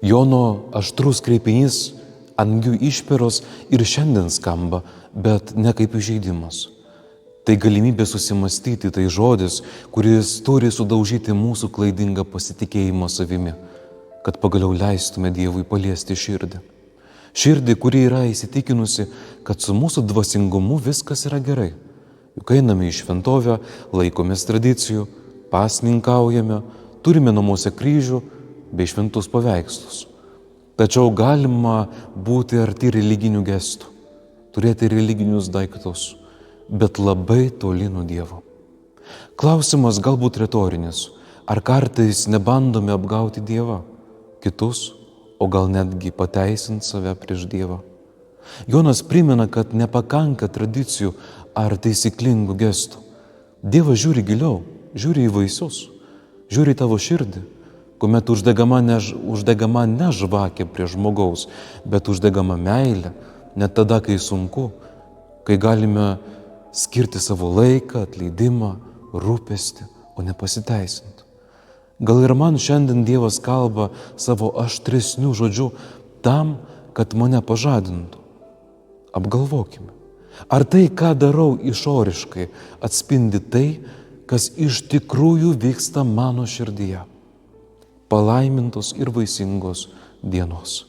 Jono aštrus kreipinys angių išperos ir šiandien skamba, bet ne kaip įžeidimas. Tai galimybė susimastyti, tai žodis, kuris turi sudaužyti mūsų klaidingą pasitikėjimą savimi, kad pagaliau leistume Dievui paliesti širdį. Širdį, kuri yra įsitikinusi, kad su mūsų dvasingumu viskas yra gerai. Juk einame į šventovę, laikomės tradicijų, pasninkaujame, turime namuose kryžių bei šventus paveikslus. Tačiau galima būti arti religinių gestų, turėti religinius daiktus, bet labai toli nuo Dievo. Klausimas galbūt retorinis, ar kartais nebandome apgauti Dievą, kitus, o gal netgi pateisinti save prieš Dievą. Jonas primena, kad nepakanka tradicijų ar taisyklingų gestų. Dievas žiūri giliau, žiūri į vaisius, žiūri į tavo širdį, kuomet uždegama ne žvakė prie žmogaus, bet uždegama meilė, net tada, kai sunku, kai galime skirti savo laiką, atleidimą, rūpestį, o ne pasiteisinti. Gal ir man šiandien Dievas kalba savo aštresnių žodžių tam, kad mane pažadintų. Apgalvokime, ar tai, ką darau išoriškai, atspindi tai, kas iš tikrųjų vyksta mano širdyje. Palaimintos ir vaisingos dienos.